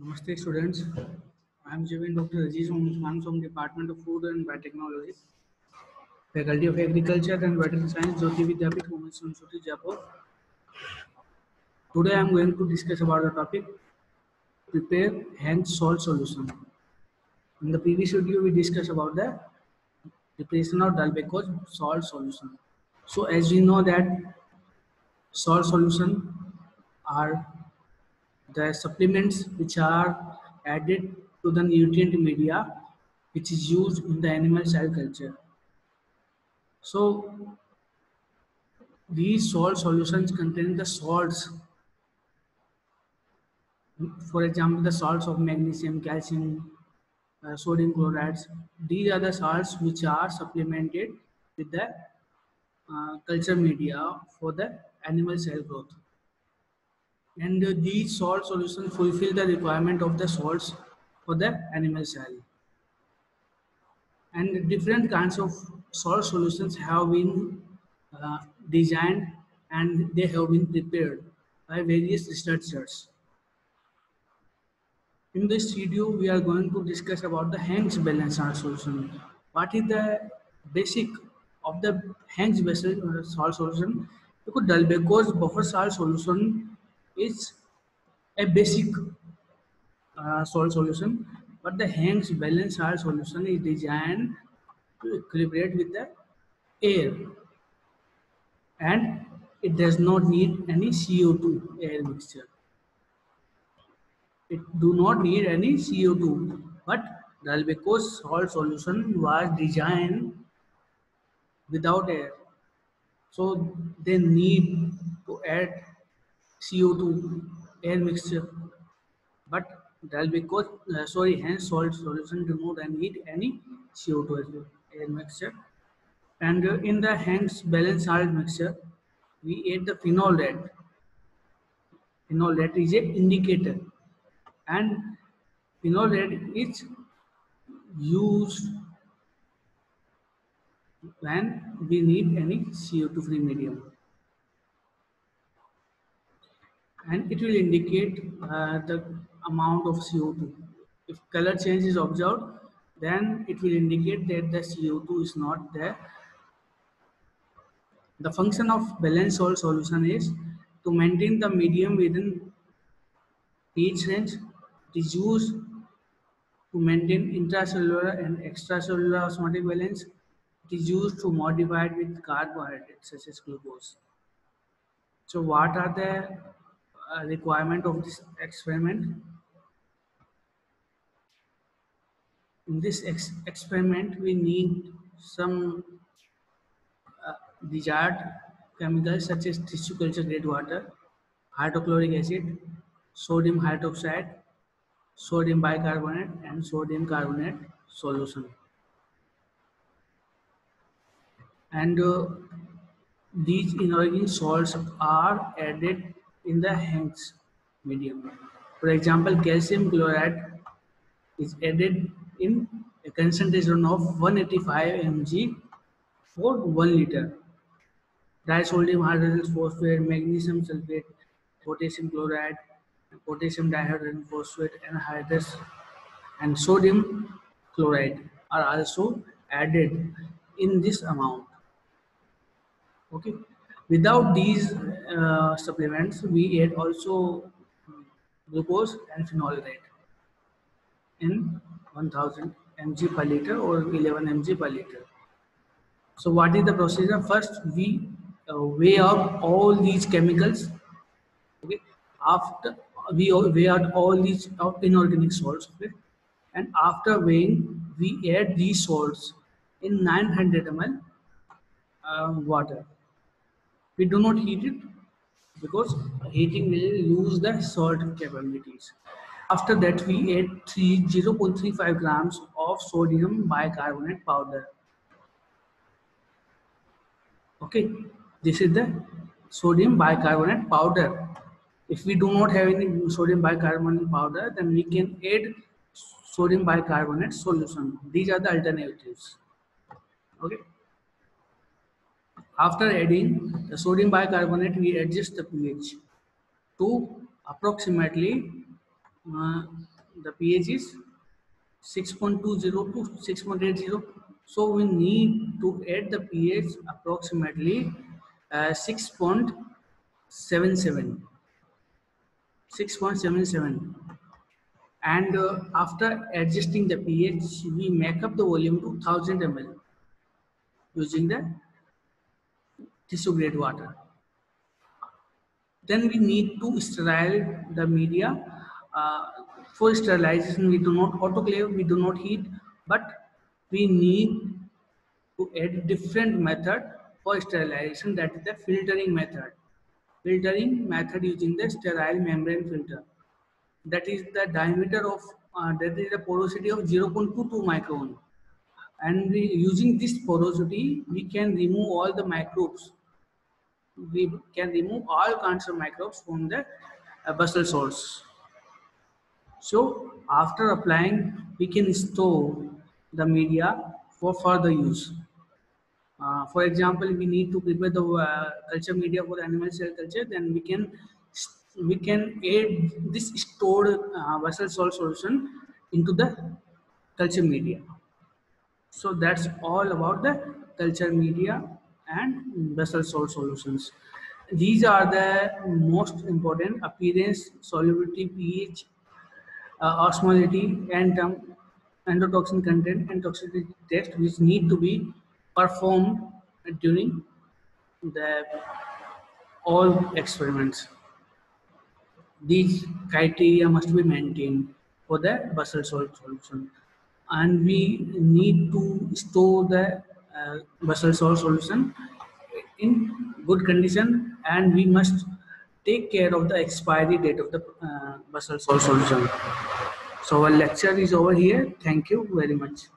Namaste students. I am Javin Dr. Aziz Usman from Department of Food and Biotechnology, Faculty of Agriculture and Veterinary Science, Jyoti Vidyapith, Women's University, Jaipur. Today I am going to discuss about the topic prepare hand salt solution. In the previous video we discussed about the preparation of Dalbecos salt solution. So as we know that salt solution are the supplements which are added to the nutrient media which is used in the animal cell culture. So these salt solutions contain the salts, for example, the salts of magnesium, calcium, sodium chlorides. These are the salts which are supplemented with the culture media for the animal cell growth. And these salt solutions fulfill the requirement of the salts for the animal cell. And different kinds of salt solutions have been uh, designed and they have been prepared by various researchers. In this video, we are going to discuss about the Hang's balance salt solution. What is the basic of the Hang's balance salt solution? Because Dalbeco's buffer salt solution is a basic salt solution, but the Hang's balance salt solution is designed to equilibrate with the air, and it does not need any CO2 air mixture. It do not need any CO2, but Dalbeco's salt solution was designed without air, so they need to add CO2 air mixture. But Dalbeco's hence salt solution do not need any CO2 as well, air mixture. And in the Hang's balanced salt mixture, we add the phenol red. Phenol red is a indicator, and phenol red is used when we need any CO2 free medium, and it will indicate the amount of CO2. If color change is observed, then it will indicate that the CO2 is not there. The function of balanced salt solution is to maintain the medium within pH range. It is used to maintain intracellular and extracellular osmotic balance. It is used to modify it with carbohydrates such as glucose. So what are the requirement of this experiment? In this experiment, we need some desired chemicals such as tissue culture grade water, hydrochloric acid, sodium hydroxide, sodium bicarbonate, and sodium carbonate solution. And these inorganic salts are added in the Hang's medium. For example, calcium chloride is added in a concentration of 185 mg for 1 liter. Disodium hydrogen phosphate, magnesium sulfate, potassium chloride, potassium dihydrogen phosphate, anhydrous, and sodium chloride are also added in this amount. Okay. Without these supplements, we add also glucose and phenolate in 1000 mg per liter or 11 mg per liter. So what is the procedure? First, we weigh out all these chemicals. Okay. After we weigh out all these inorganic salts. Okay. And after weighing, we add these salts in 900 ml water. We do not heat it because heating will lose the salt capabilities. After that, we add 0.35 grams of sodium bicarbonate powder. Okay, this is the sodium bicarbonate powder. If we do not have any sodium bicarbonate powder, then we can add sodium bicarbonate solution. These are the alternatives. Okay. After adding the sodium bicarbonate, we adjust the pH to approximately uh, the pH is 6.20 to 6.80. So we need to add the pH approximately 6.77. 6.77. And after adjusting the pH, we make up the volume to 1000 ml using the tissue grade water. Then we need to sterile the media. Uh, for sterilization, we do not autoclave, we do not heat, but we need to add different method for sterilization, that is the filtering method. Filtering method using the sterile membrane filter. That is the diameter of, that is the porosity of 0.22 micron. And using this porosity, we can remove all the microbes. We can remove all kinds of microbes from the basal source. So after applying, we can store the media for further use. For example, we need to prepare the culture media for animal cell culture. Then we can add this stored basal salt solution into the culture media. So that's all about the culture media and basal salt solutions. These are the most important: appearance, solubility, pH, osmolality, and endotoxin content and toxicity test, which need to be performed during the all experiments. These criteria must be maintained for the basal salt solution, and we need to store the basal salt solution in good condition, and we must take care of the expiry date of the basal salt solution. So our lecture is over here. Thank you very much.